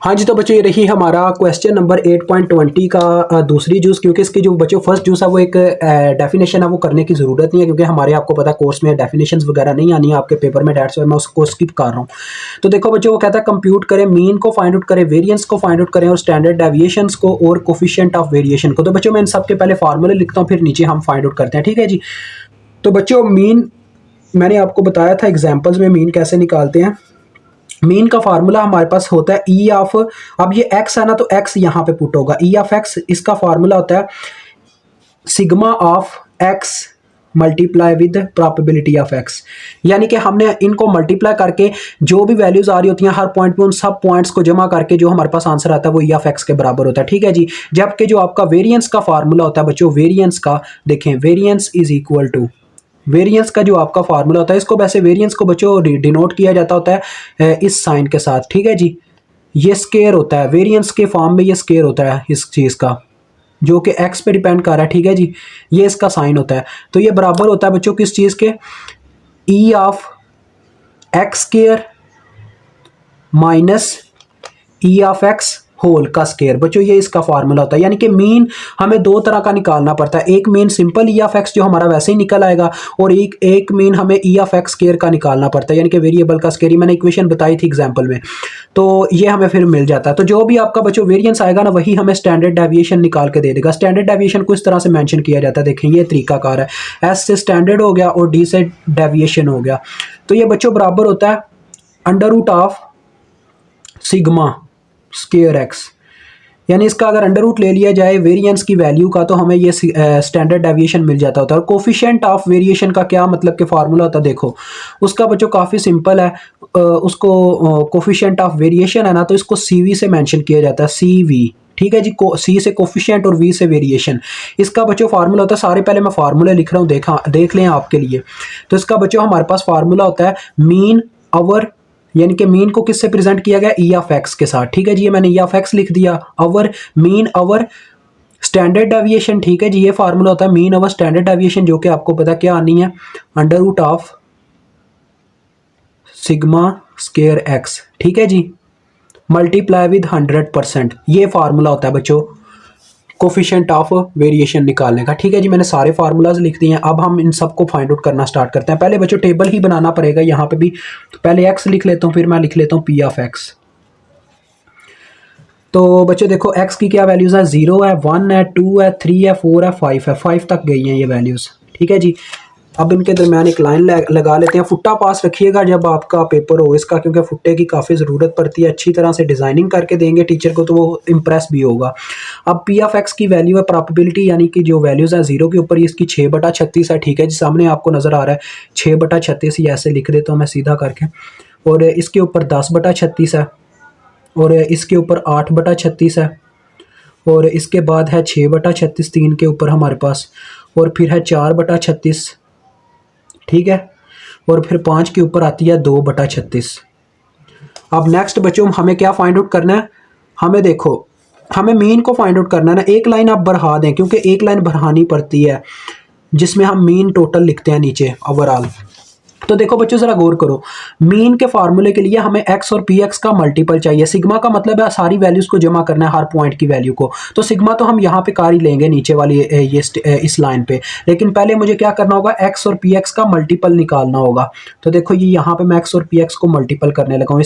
हाँ जी, तो बच्चों ये रही हमारा क्वेश्चन नंबर 8.20 का दूसरी जूस, क्योंकि इसकी जो बच्चों फर्स्ट जूस है वो एक डेफिनेशन है, वो करने की ज़रूरत नहीं है क्योंकि हमारे आपको पता है कोर्स में डेफिनेशंस वगैरह नहीं आनी है आपके पेपर में, डेट्स मैं उसको स्किप कर रहा हूँ। तो देखो बच्चों, वो कहता है कंप्यूट करें, मीन को फाइंड आउट करें, वेरियंस को फाइंड आउट करें और स्टैंडर्ड डेविएशंस को और कोफिशिएंट ऑफ वेरिएशन को। तो बच्चों मैं इन सबके पहले फार्मूले लिखता हूँ, फिर नीचे हम फाइंड आउट करते हैं, ठीक है जी। तो बच्चों मीन मैंने आपको बताया था एग्जाम्पल्स में मीन कैसे निकालते हैं। मीन का फार्मूला हमारे पास होता है ई ऑफ, अब ये एक्स है ना तो एक्स यहाँ पे पुट होगा, ई ऑफ एक्स, इसका फार्मूला होता है sigma of x multiply with probability of x. यानी कि हमने इनको मल्टीप्लाई करके जो भी वैल्यूज आ रही होती हैं हर पॉइंट पे, उन सब पॉइंट्स को जमा करके जो हमारे पास आंसर आता है वो ई ऑफ एक्स के बराबर होता है, ठीक है जी। जबकि जो आपका वेरिएंस का फार्मूला होता है बच्चों, वेरिएंस का देखें, variance is equal to, variance का जो आपका फार्मूला होता है, इसको वैसे वेरिएंस को बच्चों डिनोट किया जाता होता है इस साइन के साथ, ठीक है जी। ये स्केयर होता है, वेरिएंस के फॉर्म में ये स्केयर होता है इस चीज़ का, जो कि एक्स पे डिपेंड कर रहा है, ठीक है जी। ये इसका साइन होता है, तो ये बराबर होता है बच्चों किस चीज़ के, E of X square minus E of X whole का स्केयर। बच्चों ये इसका फार्मूला होता है, यानी कि मीन हमें दो तरह का निकालना पड़ता है, एक mean simple E of x जो हमारा वैसे ही निकल आएगा, और एक मीन हमें ई ऑफ एक्स स्केयर का निकालना पड़ता है, यानी कि वेरिएबल का स्केयर। मैंने इक्वेशन बताई थी एग्जांपल में, तो ये हमें फिर मिल जाता है। तो जो भी आपका बच्चों वेरिएंस आएगा ना, वही हमें स्टैंडर्ड डेविएशन निकाल के दे देगा। स्टैंडर्ड डेविएशन को इस तरह से मेंशन किया जाता है, देखें ये तरीकाकार है, एस से स्टैंडर्ड हो गया और डी से डेविएशन हो गया। तो ये बच्चों बराबर होता है under root of sigma square X, यानी इसका अगर अंडर रूट ले लिया जाए वेरिएंस की वैल्यू का, तो हमें ये स्टैंडर्ड डेविएशन मिल जाता होता है। और कोफिशिएंट ऑफ वेरिएशन का क्या मतलब के फार्मूला होता है, देखो उसका बच्चों काफ़ी सिंपल है। उसको कोफिशिएंट ऑफ वेरिएशन है ना, तो इसको सीवी से मेंशन किया जाता है, सीवी, ठीक है जी। सी से कोफिशिएंट और वी से वेरिएशन। इसका बच्चों फार्मूला होता है, सारे पहले मैं फार्मूले लिख रहा हूँ, देख लें आपके लिए। तो इसका बच्चों हमारे पास फार्मूला होता है मीन अवर, यानी कि मीन को किससे प्रेजेंट किया गया, ई ऑफ एक्स के साथ, ठीक है जी। ये मैंने ई ऑफ एक्स लिख दिया, अवर मीन अवर स्टैंडर्ड डेविएशन, ठीक है जी। ये फार्मूला होता है मीन अवर स्टैंडर्ड डेविएशन, जो कि आपको पता क्या आनी है, under root of sigma square X, ठीक है जी, मल्टीप्लाई विद 100%। ये फार्मूला होता है बच्चों कोफिशिएंट ऑफ वेरिएशन निकालने का, ठीक है जी। मैंने सारे फार्मूलाज लिख दिए हैं, अब हम इन सबको फाइंड आउट करना स्टार्ट करते हैं। पहले बच्चों टेबल ही बनाना पड़ेगा, यहाँ पे भी पहले एक्स लिख लेता हूँ, फिर मैं लिख लेता हूँ पी ऑफ एक्स। तो बच्चों देखो एक्स की क्या वैल्यूज़ है, 0 है, 1 है, 2 है, 3 है, 4 है, 5 है, 5 तक गई हैं ये वैल्यूज़, ठीक है जी। अब इनके दरमियान एक लाइन लगा लेते हैं। फुट्टा पास रखिएगा जब आपका पेपर हो इसका, क्योंकि फुट्टे की काफ़ी ज़रूरत पड़ती है। अच्छी तरह से डिज़ाइनिंग करके देंगे टीचर को तो वो इम्प्रेस भी होगा। अब पी ऑफ एक्स की वैल्यू है प्रोबेबिलिटी, यानी कि जो वैल्यूज़ है 0 के ऊपर इसकी 6/36 है, ठीक है जी। सामने आपको नज़र आ रहा है 6/36, ये ऐसे लिख देता हूँ मैं सीधा करके। और इसके ऊपर 10/36 है, और इसके ऊपर 8/36 है, और इसके बाद है 6/36 3 के ऊपर हमारे पास, और फिर है 4/36, ठीक है, और फिर 5 के ऊपर आती है 2/36। अब नेक्स्ट बच्चों हमें क्या फाइंड आउट करना है, हमें देखो हमें मीन को फाइंड आउट करना है ना। एक लाइन आप बढ़ा दें, क्योंकि एक लाइन बढ़ानी पड़ती है जिसमें हम मीन टोटल लिखते हैं नीचे ओवरऑल। तो देखो बच्चों जरा गौर करो, मीन के फार्मूले के लिए हमें एक्स और पी एक्स का मल्टीपल चाहिए। सिग्मा का मतलब है सारी वैल्यूज को जमा करना है, हर पॉइंट की वैल्यू को। तो सिग्मा तो हम यहाँ पे कार ही लेंगे नीचे वाली ये इस लाइन पे, लेकिन पहले मुझे क्या करना होगा, एक्स और पी एक्स का मल्टीपल निकालना होगा। तो देखो ये यहाँ पे मैं एक्स और पी एक्स को मल्टीपल करने लगा हूँ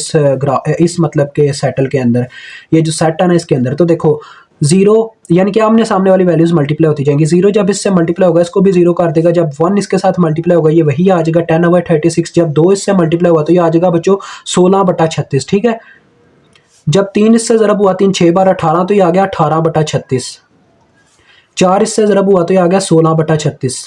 इस मतलब के सेटल के अंदर, ये जो सेट है ना इसके अंदर। तो देखो 0 यानी कि आमने सामने वाली वैल्यूज मल्टीप्लाई होती जाएंगी। 0 जब इससे मल्टीप्लाई होगा इसको भी 0 कर देगा, जब 1 इसके साथ मल्टीप्लाई होगा ये वही आ जाएगा 10/36। जब 2 इससे मल्टीप्लाई हुआ तो ये आ जाएगा बच्चों 16/36, ठीक है। जब 3 इससे ज़रब हुआ, 3 6 12 18, तो ये आ गया 18/36। 4 इससे ज़रब हुआ तो ये आ गया 16/36।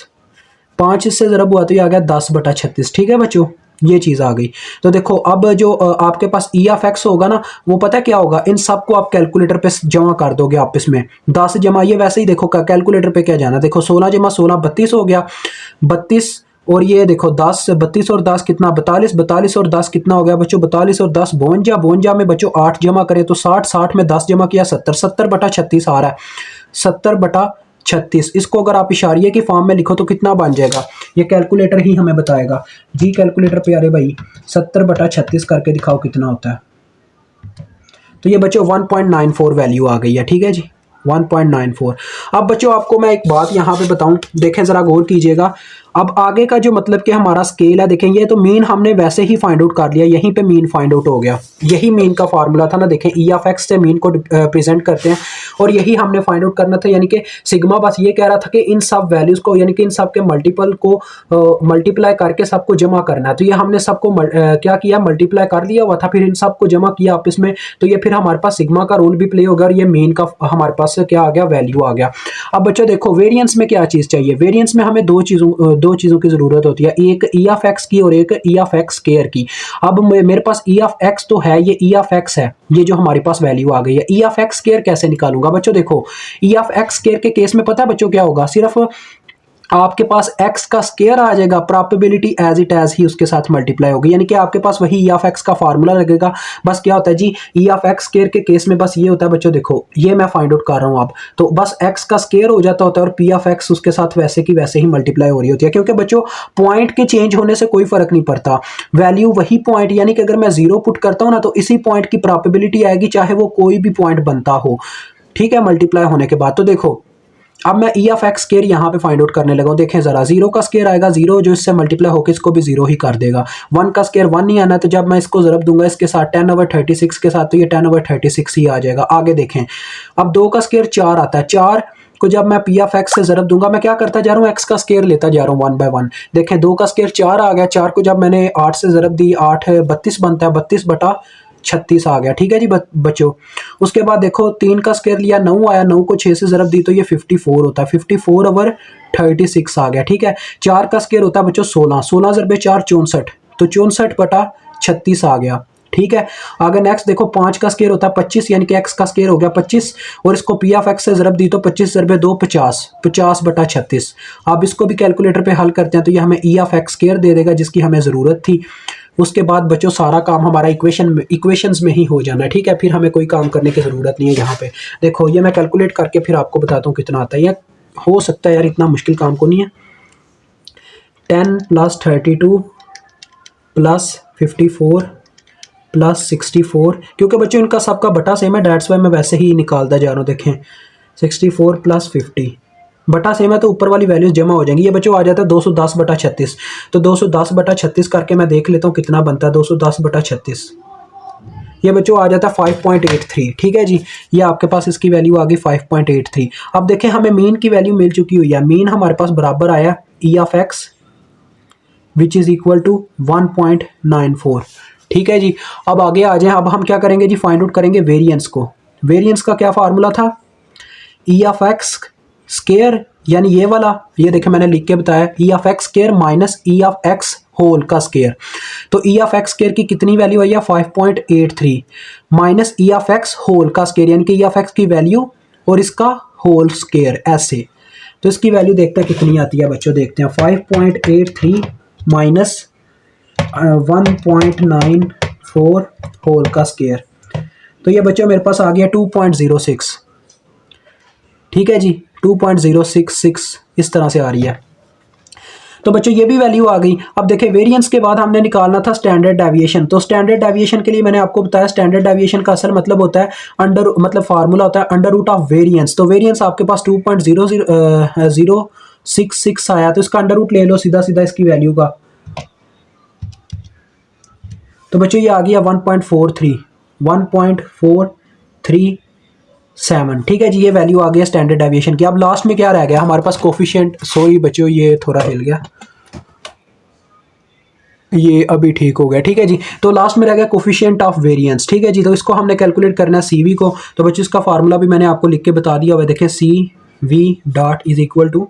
5 इससे ज़रब हुआ तो ये आ गया 10/36, ठीक है बच्चों, ये चीज़ आ गई। तो देखो अब जो आपके पास ई ऑफ एक्स होगा ना, वो पता है क्या होगा, इन सबको आप कैलकुलेटर पे जमा कर दोगे आपस में। 10 जमा, ये वैसे ही देखो कैलकुलेटर पे क्या जाना, देखो 16 जमा 16 32 हो गया, 32, और ये देखो 10 32 और 10 कितना 42, 42 और 10 कितना हो गया बच्चों 42 और 10 52, 52 में बच्चों 8 जमा करें तो 60, 60 में 10 जमा किया 70, 70/36 आ रहा है, 70/36। इसको अगर आप इशारिये की फॉर्म में लिखो तो कितना बन जाएगा, ये कैलकुलेटर ही हमें बताएगा जी। कैलकुलेटर पे अरे भाई 70/36 करके दिखाओ कितना होता है। तो ये बच्चों 1.94 वैल्यू आ गई है, ठीक है जी 1.94। अब बच्चों आपको मैं एक बात यहाँ पे बताऊं, देखें ज़रा गौर कीजिएगा। अब आगे का जो मतलब कि हमारा स्केल है, देखें ये तो मीन हमने वैसे ही फाइंड आउट कर लिया, यहीं पे मीन फाइंड आउट हो गया। यही मीन का फार्मूला था ना, देखें ई ऑफ एक्स से मीन को प्रेजेंट करते हैं और यही हमने फाइंड आउट करना था। यानी कि सिग्मा बस ये कह रहा था कि इन सब वैल्यूज़ को, यानी कि इन सब के मल्टीपल को मल्टीप्लाई करके सबको जमा करना है। तो ये हमने सबको क्या किया, मल्टीप्लाई कर लिया हुआ था, फिर इन सबको जमा किया आपस में। तो ये फिर हमारे पास सिग्मा का रूल भी प्ले होगा और ये मीन का हमारे पास क्या आ गया, वैल्यू आ गया। अब बच्चों देखो वेरिएंस में क्या चीज़ चाहिए, वेरिएंस में हमें दो चीज़ों की ज़रूरत होती है, एक ई ऑफ एक्स की और एक ई ऑफ एक्स स्क्वायर की। अब मेरे पास ई ऑफ एक्स तो है, ये ई ऑफ एक्स है, ये जो हमारे पास वैल्यू आ गई है। ई ऑफ एक्स स्क्वायर कैसे निकालूंगा बच्चों, देखो ई ऑफ एक्स स्क्वायर के केस में पता है बच्चों क्या होगा, सिर्फ आपके पास x का स्क्वायर आ जाएगा, प्रोबेबिलिटी एज इट एज ही उसके साथ मल्टीप्लाई होगी, यानी कि आपके पास वही ई ऑफ एक्स का फार्मूला लगेगा। बस क्या होता है जी, ई ऑफ एक्स स्क्वायर के केस में बस ये होता है बच्चों, देखो ये मैं फाइंड आउट कर रहा हूँ अब, तो बस x का स्क्वायर हो जाता होता है और पी ऑफ एक्स उसके साथ वैसे की वैसे ही मल्टीप्लाई हो रही होती है, क्योंकि बच्चों पॉइंट के चेंज होने से कोई फर्क नहीं पड़ता, वैल्यू वही पॉइंट, यानी कि अगर मैं 0 पुट करता हूँ ना तो इसी पॉइंट की प्रोबेबिलिटी आएगी, चाहे वो कोई भी पॉइंट बनता हो, ठीक है, मल्टीप्लाई होने के बाद। तो देखो अब मैं ई ऑफ एक्स स्क्वायर यहाँ पे फाइंड आउट करने लगा हूँ, देखें जरा, 0 का स्क्वायर आएगा 0, जो इससे मल्टीप्लाई होकर इसको भी 0 ही कर देगा। 1 का स्क्वायर 1 नहीं आना, तो जब मैं इसको ज़रब दूंगा इसके साथ 10/36 के साथ, तो ये 10/36 ही आ जाएगा। आगे देखें, अब 2 का स्क्वायर 4 आता है, 4 को जब मैं पी ऑफ एक्स से ज़रब दूंगा, मैं क्या करता जा रहा हूँ, एक्स का स्क्वायर लेता जा रहा हूँ 1 बाय 1। देखें 2 का स्क्वायर 4 आ गया, 4 को जब मैंने 8 से ज़रब दी, 8 32 बनता है, 32/36 आ गया, ठीक है जी बच्चों। उसके बाद देखो 3 का स्क्वायर लिया, 9 आया, 9 को 6 से ज़रब दी तो ये 54 होता है, 54/36 आ गया, ठीक है। 4 का स्क्वायर होता है बच्चों 16, 16 ज़रबे 4 64, तो 64/36 आ गया, ठीक है। आगे नेक्स्ट देखो 5 का स्क्वायर होता है 25, यानी कि एक्स का स्क्वायर हो गया 25, और इसको पी ऑफ एक्स से ज़रब दी तो 25 ज़रबे 2 50, 50/36। अब इसको भी कैलकुलेटर पे हल करते हैं तो ये हमें ई ऑफ एक्स स्क्वायर दे देगा, जिसकी हमें ज़रूरत थी। उसके बाद बच्चों सारा काम हमारा इक्वेशंस में ही हो जाना है, ठीक है, फिर हमें कोई काम करने की ज़रूरत नहीं है। यहाँ पे देखो ये मैं कैलकुलेट करके फिर आपको बताता हूँ कितना आता है, या हो सकता है यार इतना मुश्किल काम को नहीं है। 10 + 32 + 54 + 64, क्योंकि बच्चों इनका सबका बटा सेम है, डेट्स वाई मैं वैसे ही निकालता जा रहा हूँ। देखें 64 + 50 बटा सेम है तो ऊपर वाली वैल्यूज जमा हो जाएंगी। ये बच्चों आ जाता है 210/36, तो 210/36 करके मैं देख लेता हूँ कितना बनता है। 210/36 ये बच्चों आ जाता है 5.83, ठीक है जी। ये आपके पास इसकी वैल्यू आ गई 5.83। अब देखें हमें मीन की वैल्यू मिल चुकी हुई है, मीन हमारे पास बराबर आया E of X which is equal to 1.94, ठीक है जी। अब आगे आ जाए, अब हम क्या करेंगे जी, फाइंड आउट करेंगे वेरिएंस को। वेरिएंस का क्या फार्मूला था, ई ऑफ एक्स स्क्वायर, यानी ये वाला, ये देखें मैंने लिख के बताया, E of X square minus E of X whole का स्क्वायर। तो ई ऑफ एक्स स्क्वायर की कितनी वैल्यू आई है 5.83 minus E of X whole का स्क्वायर, यानी कि ई ऑफ एक्स की वैल्यू और इसका होल स्क्वायर ऐसे। तो इसकी वैल्यू देखते हैं कितनी आती है बच्चों, देखते हैं 5.83 माइनस 1.94 होल का स्क्वायर, तो ये बच्चों मेरे पास आ गया 2.06, ठीक है जी 2.066 इस तरह से आ रही है। तो बच्चों ये भी वैल्यू आ गई। अब देखें वेरिएंस के बाद हमने निकालना था स्टैंडर्ड डेविएशन। तो स्टैंडर्ड डेविएशन के लिए मैंने आपको बताया स्टैंडर्ड डेविएशन का असल मतलब होता है मतलब फार्मूला होता है अंडर रूट ऑफ वेरिएंस। तो वेरिएंस आपके पास 2.00066 आया, तो इसका अंडर रूट ले लो सीधा सीधा इसकी वैल्यू का, तो बच्चों ये आ गया 1.47, ठीक है जी। ये वैल्यू आ गया स्टैंडर्ड डेविएशन की। अब लास्ट में क्या रह गया हमारे पास, कोफिशिएंट, सॉरी बच्चों ये थोड़ा हिल गया, ये अभी ठीक हो गया, ठीक है जी। तो लास्ट में रह गया कोफिशिएंट ऑफ वेरिएंस, ठीक है जी। तो इसको हमने कैलकुलेट करना है CV को। तो बच्चों इसका फार्मूला भी मैंने आपको लिख के बता दिया हुआ है, देखें CV dot is equal to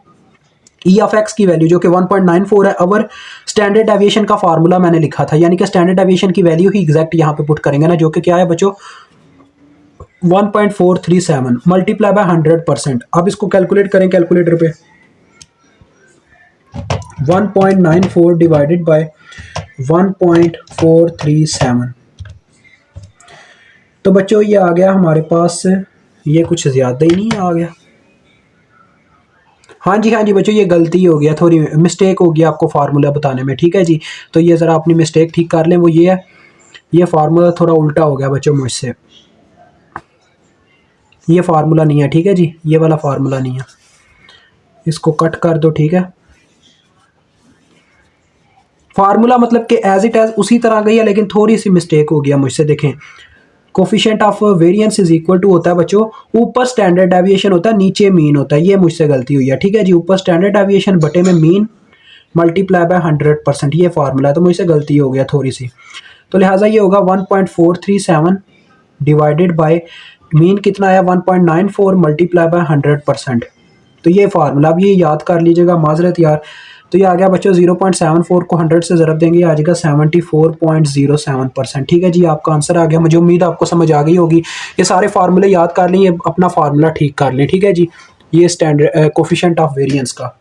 E of X की वैल्यू जो कि 1.94 है, अवर स्टैंडर्ड डेविएशन का फार्मूला मैंने लिखा था, यानी कि स्टैंडर्ड डेविएशन की वैल्यू ही एग्जैक्ट यहाँ पे पुट करेंगे ना, जो कि क्या है बच्चों 1.437 मल्टीप्लाई बाय 100%। अब इसको कैलकुलेट करें कैलकुलेटर पे, 1.94 डिवाइडेड बाय 1.437, तो बच्चों ये आ गया हमारे पास, ये कुछ ज़्यादा ही नहीं आ गया, हाँ जी बच्चों ये गलती हो गया, थोड़ी मिस्टेक हो गया आपको फार्मूला बताने में, ठीक है जी। तो ये ज़रा अपनी मिस्टेक ठीक कर लें, वो ये है, ये फार्मूला थोड़ा उल्टा हो गया बच्चों मुझसे। ये फार्मूला नहीं है, ठीक है जी, ये वाला फार्मूला नहीं है, इसको कट कर दो, ठीक है। फार्मूला मतलब कि एज इट एज उसी तरह गई है, लेकिन थोड़ी सी मिस्टेक हो गया मुझसे। देखें, coefficient of variance is equal to होता है बच्चों, ऊपर स्टैंडर्ड डेविएशन होता है, नीचे मीन होता है, ये मुझसे गलती हुई है, ठीक है जी। ऊपर स्टैंडर्ड डेविएशन बटे में मीन मल्टीप्लाई बाय 100%, ये फार्मूला है, तो मुझसे गलती हो गया थोड़ी सी। तो लिहाजा ये होगा 1.437 डिवाइडेड बाय मीन कितना आया 1.94 मल्टीप्लाई बाय 100%। तो ये फार्मूला, अब ये याद कर लीजिएगा, माजरत यार। तो ये आ गया बच्चों 0.74 को 100 से ज़रब देंगे, आ जाएगा 74.07%। ठीक है जी, आपका आंसर आ गया। मुझे उम्मीद आपको समझ आ गई होगी। ये सारे फार्मूले याद कर लें, अपना फार्मूला ठीक कर लें, ठीक है जी। ये स्टैंडर्ड कोफिशिएंट ऑफ वेरिएंस का।